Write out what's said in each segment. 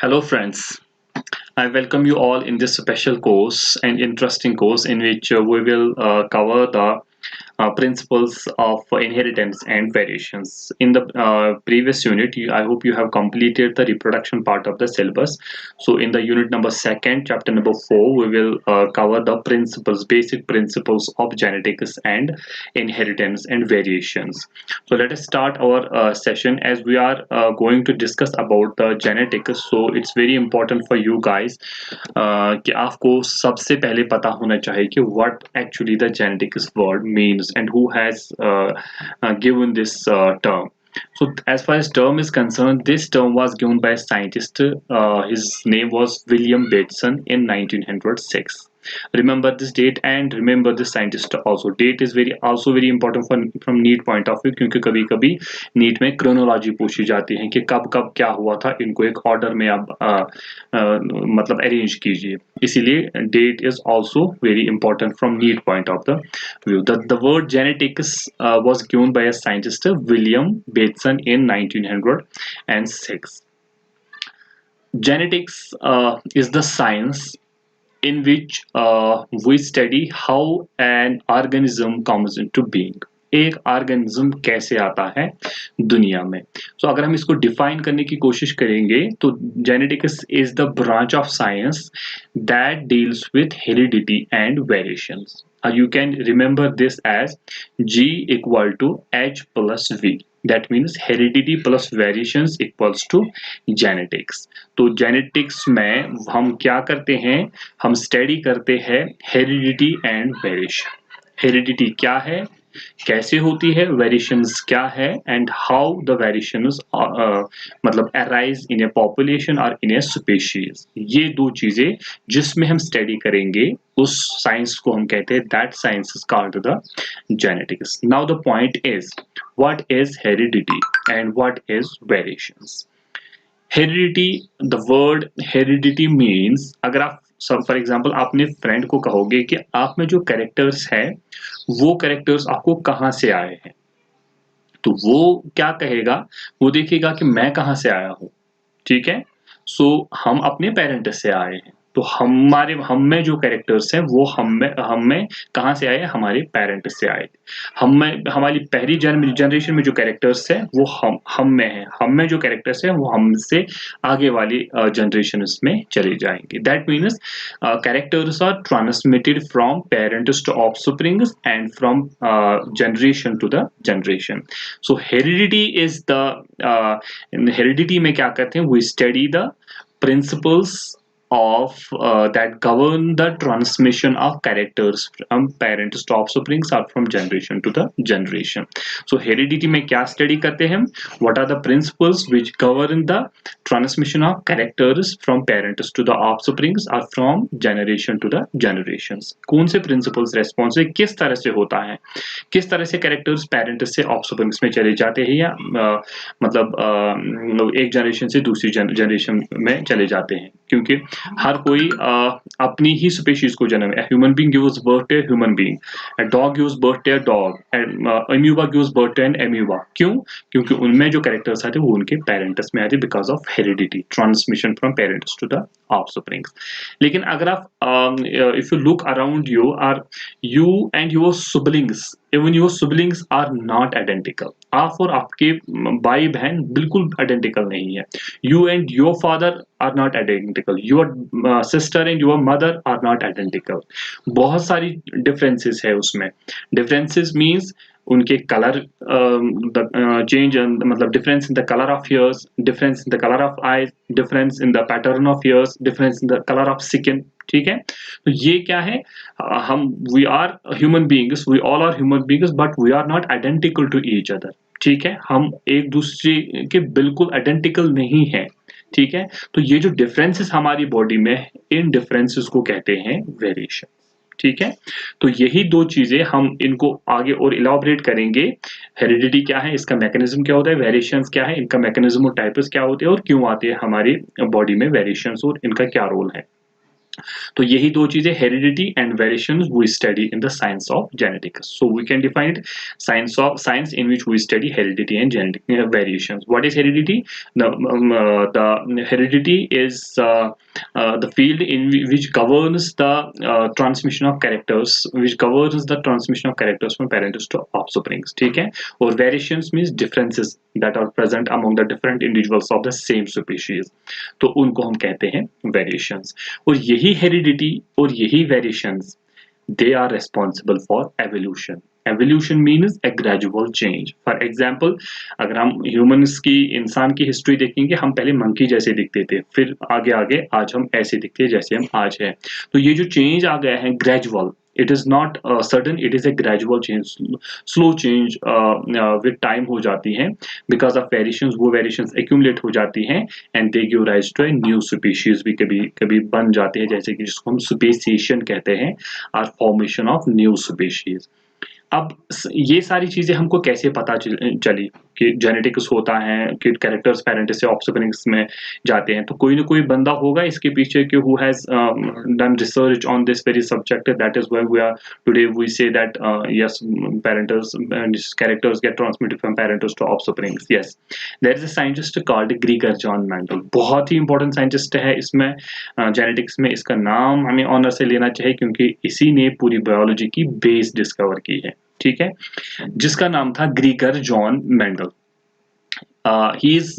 Hello, friends. I welcome you all in this special course and interesting course in which we will cover the principles of inheritance and variations. In the previous unit, I hope you have completed the reproduction part of the syllabus. So, in the unit number second, chapter number 4, we will cover the principles, basic principles of genetics and inheritance and variations. So, let us start our session as we are going to discuss about the genetics. So, it's very important for you guys कि आपको सबसे पहले पता होना चाहिए कि what actually the genetics word means and who has given this term. So as far as term is concerned, this term was given by a scientist. His name was William Bateson in 1906. Remember this date and remember this scientist also. Date is very important from NEET point of view क्योंकि कभी कभी NEET में chronology पूछी जाती है कि कब कब क्या हुआ था इनको एक order में आप मतलब arrange कीजिए इसीलिए date is also very important from NEET point of the view. The word genetics was given by a scientist William Bateson in 1906. Genetics is the science in which we study how an organism comes into being. एक organism कैसे आता है दुनिया में सो अगर हम इसको define करने की कोशिश करेंगे तो genetics is the branch of science that deals with heredity and variations you can remember this as G equal to H plus V. That means heredity plus variations equals to genetics. तो genetics में हम क्या करते हैं हम study करते हैं heredity and variation. Heredity क्या है कैसे होती है वेरिएशंस क्या है एंड हाउ द वेरिएशंस मतलब अराइज इन ए पॉपुलेशन और इन ए स्पीशीज ये दो चीजें जिसमें हम स्टडी करेंगे उस साइंस को हम कहते हैं that science is called the genetics. Now the point is what is heredity and what is variations. Heredity the word heredity means अगर आप फॉर एग्जाम्पल अपने फ्रेंड को कहोगे कि आप में जो कैरेक्टर्स है वो कैरेक्टर्स आपको कहाँ से आए हैं तो वो क्या कहेगा वो देखेगा कि मैं कहाँ से आया हूँ ठीक है सो हम अपने पेरेंट्स से आए हैं तो हम में जो कैरेक्टर्स हैं वो हम में कहाँ से आए हमारे पेरेंट्स से आए हमारी पहली जनरेशन में जो कैरेक्टर्स हैं वो हम में है हम में जो कैरेक्टर्स हैं वो हमसे आगे वाली जनरेशन में चले जाएंगे. That means characters are transmitted from parents to offsprings and from generation to the generation. So heredity is the heredity में क्या करते हैं we study the principles of that govern the transmission of characters from parents to offsprings or from generation to the generation. So heredity में क्या study करते हैं what are the principles which govern the transmission of characters from parents to the offsprings or from generation to the generations. कौन से principles response किस तरह से होता है किस तरह से कैरेक्टर्स पेरेंट्स से ऑफस्प्रिंग्स में चले जाते हैं या मतलब एक जनरेशन से दूसरी जनरेशन में चले जाते हैं क्योंकि हर कोई अपनी ही स्पीशीज को जन्म human being gives birth to human being a dog gives birth to a dog and amoeba gives birth to an amoeba क्यों क्योंकि उनमें जो कैरेक्टर्स आते हैं वो उनके पेरेंट्स में आते हैं because of heredity transmission from parents to the offsprings. लेकिन अगर आप if you look around you and your siblings even your siblings are not identical. आप और आपके भाई बहन बिल्कुल identical नहीं है. You and your father are not identical. Your sister and your mother are not identical. बहुत सारी differences है उसमें. Differences means उनके कलर चेंज मतलब difference in the colour of hairs difference in the colour of eyes difference in the pattern of hairs difference in the colour of skin. ठीक है तो ये क्या है हम we are human beings we all are human beings but we are not identical to each other. ठीक है हम एक दूसरे के बिल्कुल आइडेंटिकल नहीं है. ठीक है तो ये जो डिफरेंसेस हमारी बॉडी में इन डिफरेंसेस को कहते हैं वेरिएशन. ठीक है तो यही दो चीजें हम इनको आगे और इलाबोरेट करेंगे. हेरिडिटी क्या है इसका मैकेनिज्म क्या होता है वेरिएशंस क्या है इनका मैकेनिज्म और टाइप्स क्या होते हैं और क्यों आते हैं हमारी बॉडी में वेरिएशंस और इनका क्या रोल है. तो यही दो चीजें, heredity and variations we study in the science of genetics. So we can define it, science in which we study heredity and genetic variations. What is heredity? The heredity is the field in which governs the transmission of characters, which governs the transmission of characters from parents to offsprings. ठीक है. और variations means differences that are present among the different individuals of the same species. तो उनको हम कहते हैं variations. और यही हेरिडिटी और यही variations, they are responsible for evolution. Evolution means a gradual change. For example, अगर हम ह्यूमंस की, इंसान की हिस्ट्री देखेंगे, हम पहले मंकी जैसे दिखते थे, फिर आगे आगे आज हम ऐसे दिखते हैं जैसे हम आज हैं. तो ये जो चेंज आ गया है gradual, it is not sudden, it is a gradual change, slow change with time हो जाती है, because of variations. वो variations accumulate हो जाती हैं and they give rise to a new species भी कभी कभी बन जाते हैं, जैसे कि जिसको हम speciation कहते हैं, or formation of new species. अब ये सारी चीजें हमको कैसे पता चली कि जेनेटिक्स होता है, कि कैरेक्टर्स पेरेंट्स से ऑफस्प्रिंग्स में जाते हैं. तो कोई ना कोई बंदा होगा इसके पीछे कि who has done research on this very subject. That is why we are today we say that yes, parents characters get transmitted from parents to offsprings. Yes, there is a scientist called Gregor John Mendel. बहुत ही important scientist है इसमें, genetics में. इसका नाम हमें honour से लेना चाहिए क्योंकि इसी ने पूरी बायोलॉजी की बेस डिस्कवर की है. ठीक है, जिसका नाम था ग्रीगर John Mendel. He is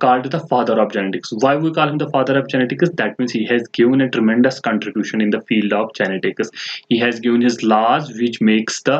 called the father of genetics. Why we call him the father of genetics? That means he has given a tremendous contribution in the field of genetics. He has given his laws which makes the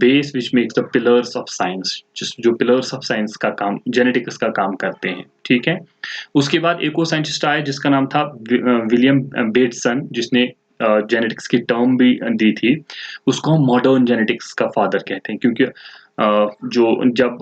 base, which makes the pillars of science. just जो pillars of science का काम, genetics का काम करते हैं. ठीक है. उसके बाद एक और साइंटिस्ट आया जिसका नाम था विलियम बेटसन, जिसने जेनेटिक्स की टर्म भी दी थी. उसको हम मॉडर्न जेनेटिक्स का फादर कहते हैं, क्योंकि जो जब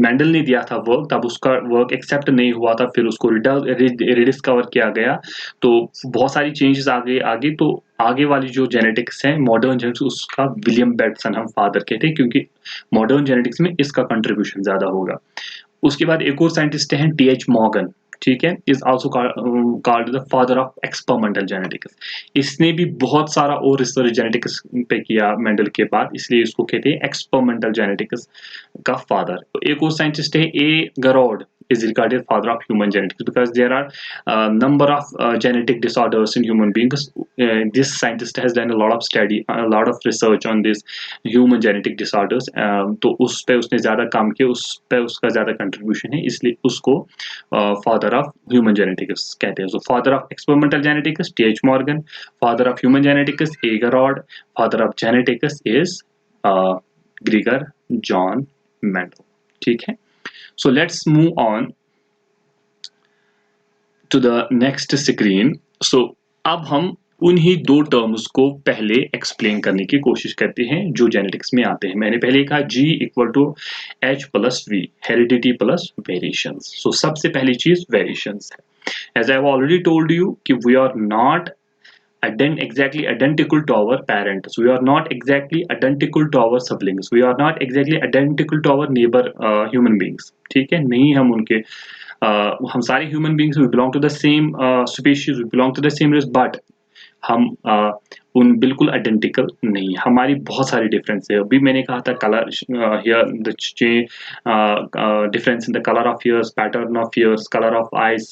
मेंडल ने दिया था वर्क, तब उसका वर्क एक्सेप्ट नहीं हुआ था, फिर उसको रिडिस्कवर किया गया. तो बहुत सारी चेंजेस आगे तो आगे वाली जो जेनेटिक्स है, मॉडर्न जेनेटिक्स, उसका विलियम बेटसन हम फादर कहते हैं, क्योंकि मॉडर्न जेनेटिक्स में इसका कंट्रीब्यूशन ज्यादा होगा. उसके बाद एक और साइंटिस्ट हैं टी.एच. मॉर्गन. ठीक है, is also called the father of experimental genetics. इसने भी बहुत सारा और रिसर्च जेनेटिक्स पे किया मेंडल के बाद, इसलिए इसको कहते हैं एक्सपेरिमेंटल जेनेटिक्स का फादर. एक और साइंटिस्ट है ए गरॉड, is regarded father of human genetics, because there are number of genetic disorders in human beings. This scientist has done a lot of study, a lot of research on this human genetic disorders. तो उस पे उसने ज्यादा काम किया, उस पे उसका ज्यादा कंट्रीब्यूशन है, इसलिए उसको फादर ऑफ ह्यूमन जेनेटिक्स कहते हैं. So father of experimental genetics T H. Morgan, father of human genetics A Garrod, father of genetics is Gregor John Mendel. ठीक है. So let's move on to the next screen. So अब हम उन्हीं दो terms को पहले एक्सप्लेन करने की कोशिश करते हैं जो जेनेटिक्स में आते हैं. मैंने पहले कहा G equal to H plus V, heredity plus variations. So सबसे पहली चीज वेरिएशंस है. As I have already told you कि we are not exactly identical to our parents, we are not exactly identical to our siblings, we are not exactly identical to our neighbor human beings. ठीक है, नहीं हम उनके हम सारे human beings we belong to the same species, we belong to the same race, but हम उन बिल्कुल आइडेंटिकल नहीं, हमारी बहुत सारी डिफरेंस है. अभी मैंने कहा था colour, here the difference in the colour of years, pattern of years, colour of eyes,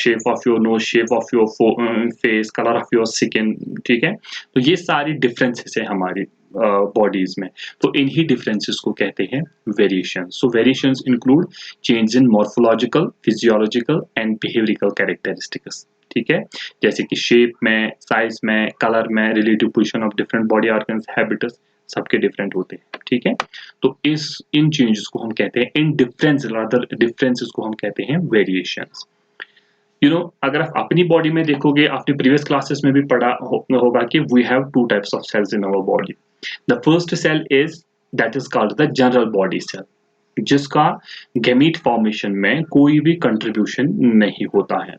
shape of your nose, shape of your face, colour of your skin. ठीक है, तो ये सारी डिफरेंसेस है हमारी बॉडीज में. तो इन्हीं डिफरेंसेस को कहते हैं variation. So variations include change in morphological, physiological and behavioural characteristics. ठीक है, जैसे कि शेप में, साइज में, कलर में, relative position of different body organs, habits सबके डिफरेंट होते हैं. ठीक है, तो इन चेंजेस को हम कहते हैं, इन डिफरेंसेस को हम कहते हैं वेरिएशंस. अगर आप अपनी बॉडी में देखोगे, आपने प्रीवियस क्लासेस में भी पढ़ा होगा कि we have two types of cells in our body. The first cell is that is called the general body cell, जिसका गैमीट फॉर्मेशन में कोई भी कंट्रीब्यूशन नहीं होता है.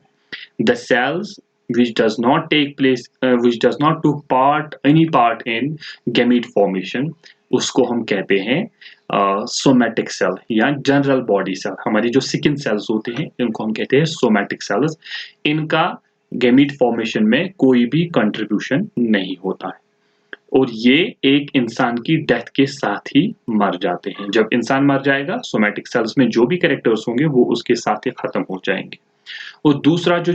The cells which does not take place, which does not take any part in gamete formation, उसको हम कहते हैं सोमैटिक सेल या जनरल बॉडी सेल. हमारी जो स्किन सेल्स होते हैं इनको हम कहते हैं सोमैटिक सेल्स. इनका गैमीट फॉर्मेशन में कोई भी कंट्रीब्यूशन नहीं होता है, और ये एक इंसान की डेथ के साथ ही मर जाते हैं। जब इंसान मर जाएगा, सोमैटिक सेल्स में जो भी कैरेक्टर्स होंगे वो उसके साथ ही खत्म हो जाएंगे। और दूसरा जो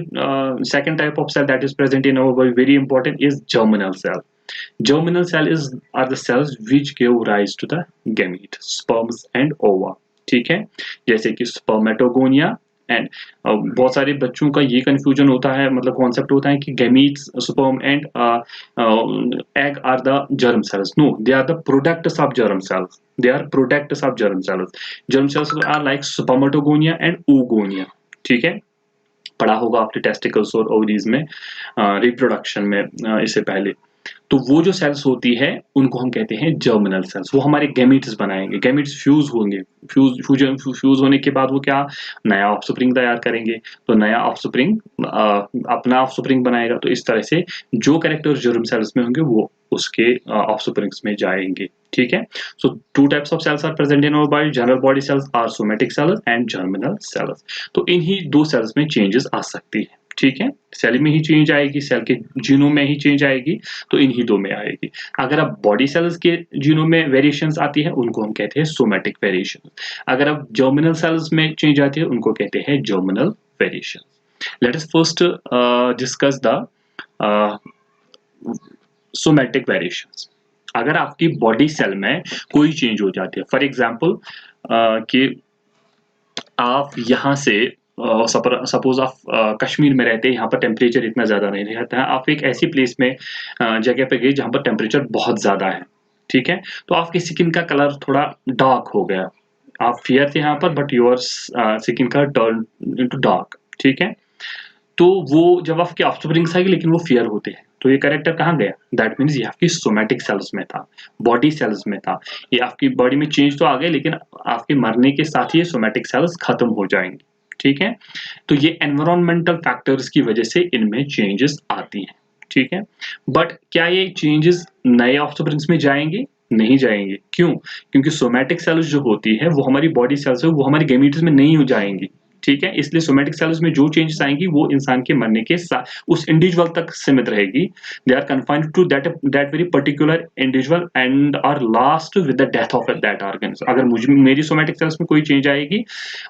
second type of cell that is present in our body, very important, is germinal cell. Germinal cell is are the cells which give rise to the gamete, sperms and ova। ठीक है, जैसे कि स्पर्मेटोगोनिया एंड बहुत सारे बच्चों का ये confusion होता है, मतलब कॉन्सेप्ट होता है कि gametes, sperm and egg are the germ cells. No, they are the products of germ cells. They are products of germ cells. Germ cells are like spermatogonia and oogonia। ठीक है, पढ़ा होगा आपने टेस्टिकल्स और ovaries में reproduction में इससे पहले। तो वो जो सेल्स होती है उनको हम कहते हैं जर्मिनल सेल्स। वो हमारे गैमीट्स बनाएंगे, गैमीट्स फ्यूज होंगे, फ्यूज होने के बाद वो क्या, नया ऑफस्प्रिंग तैयार करेंगे। तो नया ऑफस्प्रिंग अपना ऑफस्प्रिंग बनाएगा। तो इस तरह से जो कैरेक्टर्स जर्म सेल्स में होंगे वो उसके ऑफस्प्रिंग्स में जाएंगे। ठीक है, so two types of cells are present in our body, general body cells are somatic cells and germinal cells. तो इन्हीं दो सेल्स में चेंजेस आ सकती है। ठीक है, सेल में ही चेंज आएगी, सेल के जीनोम में ही चेंज आएगी, तो इन्हीं दो में आएगी। अगर अब बॉडी सेल्स के जीनोम में वेरिएशंस आती है उनको हम कहते हैं सोमैटिक वेरिएशन। अगर अब जर्मिनल सेल्स में चेंज आती है उनको कहते हैं germinal variation. Let us first discuss the somatic variations. अगर आपकी बॉडी सेल में कोई चेंज हो जाती है, फॉर एग्जांपल कि आप यहाँ से सपोज आप कश्मीर में रहते हैं, यहाँ पर टेम्परेचर इतना ज़्यादा नहीं रहता है, आप एक ऐसी प्लेस में जगह पे गए जहाँ पर टेम्परेचर बहुत ज़्यादा है। ठीक है, तो आपकी स्किन का कलर थोड़ा डार्क हो गया, आप फेयर थे यहाँ पर बट योर स्किन का टर्न इनटू डार्क। ठीक है, तो वो जब आपके ऑफस्प्रिंग्स आएगी लेकिन वो फेयर होते हैं, तो ये कैरेक्टर कहाँ गया, दैट मीन्स ये आपकी सोमैटिक सेल्स में था, बॉडी सेल्स में था। ये आपकी बॉडी में चेंज तो आ गए लेकिन आपके मरने के साथ ही ये सोमैटिक सेल्स खत्म हो जाएंगे। ठीक है, तो ये एनवायरमेंटल फैक्टर्स की वजह से इनमें चेंजेस आती हैं। ठीक है, बट क्या ये चेंजेस नए ऑफस्प्रिंग्स में जाएंगे, नहीं जाएंगे। क्यों, क्योंकि सोमैटिक सेल्स जो होती है वो हमारी बॉडी सेल्स है, वो हमारी गैमीट्स में नहीं हो जाएंगी। ठीक है, इसलिए सोमैटिक सेल्स में जो चेंजेस आएंगी वो इंसान के मरने के साथ उस इंडिविजुअल तक सीमित रहेगी। They are confined to that very particular individual and are last with the death of that organ. अगर मेरी सोमैटिक सेल्स में कोई चेंज आएगी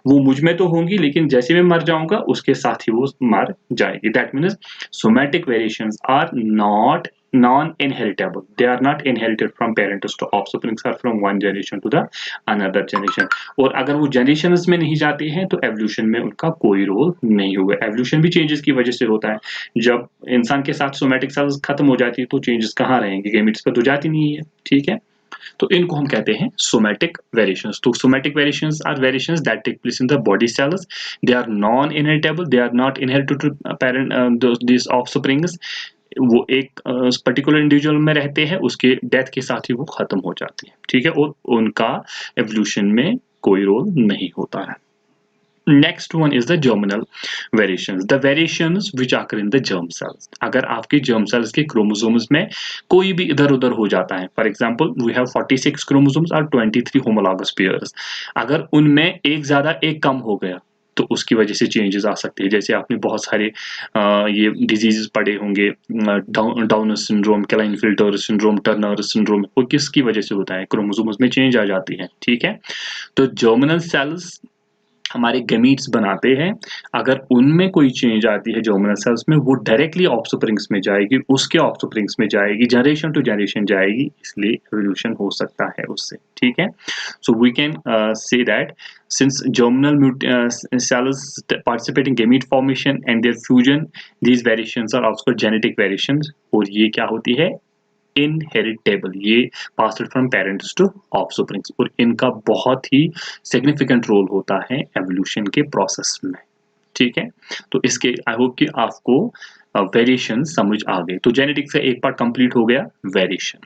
वो मुझ में तो होंगी, लेकिन जैसे मैं मर जाऊंगा उसके साथ ही वो मर जाएगी। That means somatic variations are not non-inheritable. They are not inherited from parents to offsprings or from one generation to the another generation। और अगर वो generations में नहीं जाते हैं तो evolution में उनका कोई रोल नहीं हुआ। evolution भी changes की वजह से होता है। जब इंसान के साथ somatic cells खत्म हो जाती है तो changes कहाँ रहेंगे, gametes पर तो जाती नहीं है। ठीक है, तो इनको हम कहते हैं somatic variations। तो somatic variations are variations that take place in the body cells। They are non-inheritable, they are not inherited to parent these offsprings। वो एक पर्टिकुलर इंडिविजुअल में रहते हैं, उसके डेथ के साथ ही वो खत्म हो जाती है। ठीक है, और उनका एवोल्यूशन में कोई रोल नहीं होता है। Next one is the germinal variations, the variations which आकर इन द जर्म सेल्स। अगर आपके जर्म सेल्स के क्रोमोसोम्स में कोई भी इधर उधर हो जाता है, for example we have 46 chromosomes और 23 होमोलॉगस पेयर्स, अगर उनमें एक ज्यादा एक कम हो गया तो उसकी वजह से चेंजेस आ सकते हैं। जैसे आपने बहुत सारे ये डिजीजेस पढ़े होंगे, down syndrome, Klinefelter syndrome, Turner syndrome, वो किसकी वजह से होता है, क्रोमोसोम्स में चेंज आ जाती है। ठीक है, तो जर्मिनल सेल्स हमारे गैमीट्स बनाते हैं, अगर उनमें कोई चेंज आती है जर्मिनल सेल्स में, वो डायरेक्टली ऑफस्प्रिंग्स में जाएगी, उसके ऑफस्प्रिंग्स में जाएगी, जनरेशन टू जनरेशन जाएगी, इसलिए एवोल्यूशन हो सकता है उससे। ठीक है, so we can say that since germinal cells participate in gamete formation and their fusion, these variations are also genetic variations। और ये क्या होती है, इनहेरिटेबल, ये passed from parents to offsprings, और इनका बहुत ही सिग्निफिकेंट रोल होता है एवोल्यूशन के प्रोसेस में। ठीक है, तो इसके आई होप कि आपको वेरिएशन समझ आ गए। तो जेनेटिक्स का एक पार्ट कंप्लीट हो गया, variation.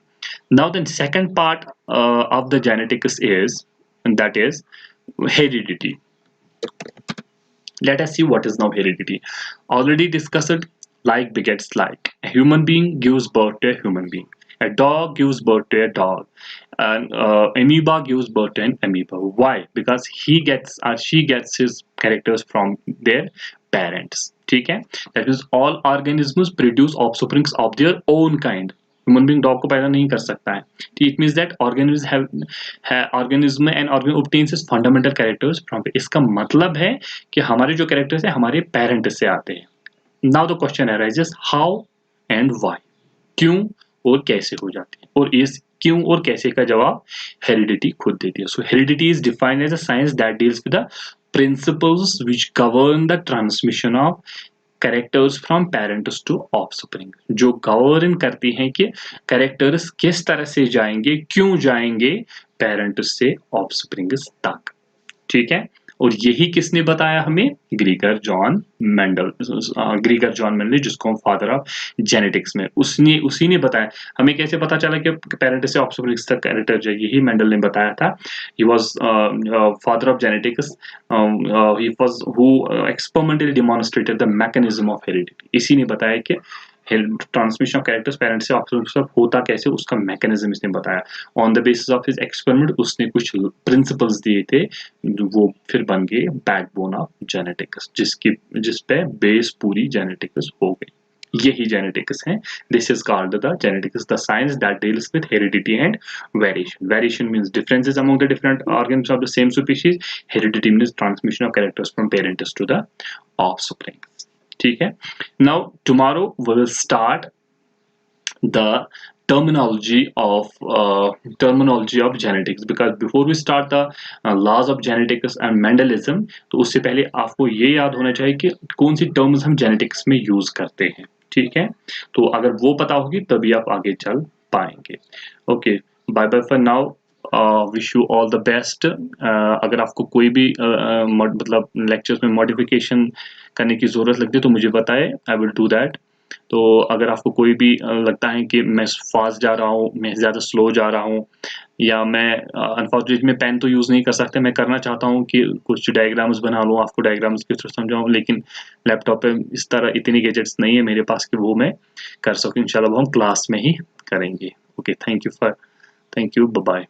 Now the second part of the genetics is that is heredity। Let us see what is now heredity। Already discussed, like begets like, a human being gives birth to a human being। A dog gives birth to a dog. An amoeba gives birth to an amoeba. Why? Because he gets or she gets his characters from their parents. ठीक है? That means all organisms produce offsprings of their own kind. Human being dog को पैदा नहीं कर सकता है. It means that organism and organ obtains its fundamental characters from. इसका मतलब है कि हमारे जो characters है हमारे parent से आते हैं. Now the question arises how and why. क्यों और कैसे हो जाते हैं, और इस क्यों और कैसे का जवाब हेरिडिटी खुद देती है. So heredity is defined as a science that deals with the principles which govern the transmission of characters from parents to offspring. जो गवर्न करती हैं कि कैरेक्टर्स किस तरह से जाएंगे, क्यों जाएंगे पेरेंट्स से ऑफस्प्रिंग्स तक. ठीक है, और यही किसने बताया हमें? ग्रीगर जॉन मेंडल, जिसको हम फादर ऑफ जेनेटिक्स में, उसी ने बताया. हमें कैसे पता चला कि पेरेंट से ऑफस्प्रिंग्स तक कैरेक्टर जो यही मेंडल ने बताया था. He was father of genetics. He was who experimentally demonstrated the mechanism of heredity. इसी ने बताया कि ट्रांसमिशन ऑफ कैरेक्टर्स पेरेंट से ऑफस्प्रिंग्स तक होता कैसे, उसका मैकेनिज्म इसने बताया. On the basis of his experiment उसने कुछ प्रिंसिपल्स दिए थे, वो फिर बन गए बैकबोन ऑफ जेनेटिक्स, जिस पे बेस पूरी जेनेटिक्स हो गई. यही जेनेटिक्स है. This is called the genetics, the science that deals with heredity and variation. Variation means differences among the different organs of the same species. Heredity means transmission of characters from parents to the offspring. ठीक है. Now tomorrow we will start the terminology of genetics, because before we start the laws of genetics and Mendelism, तो उससे पहले आपको ये याद होना चाहिए कि कौन सी टर्म्स हम जेनेटिक्स में यूज करते हैं. ठीक है, तो अगर वो पता होगी तभी आप आगे चल पाएंगे. Okay, bye bye for now. Wish you all the best. अगर आपको कोई भी मतलब लेक्चर्स में मॉडिफिकेशन करने की जरूरत लगती है तो मुझे बताएं, आई विल डू दैट. तो अगर आपको कोई भी लगता है कि मैं फास्ट जा रहा हूँ, मैं ज़्यादा स्लो जा रहा हूँ, या मैं अनफॉर्चुनेटली मैं पेन तो यूज़ नहीं कर सकता, मैं करना चाहता हूँ कि कुछ डायग्राम्स बना लूँ, आपको डायग्राम्स के थ्रू समझाऊँ, लेकिन लैपटॉप पे इस तरह इतनी गैजेट्स नहीं है मेरे पास कि वो मैं कर सकूँ. इंशाल्लाह वो हम क्लास में ही करेंगे. Okay, thank you, bye bye.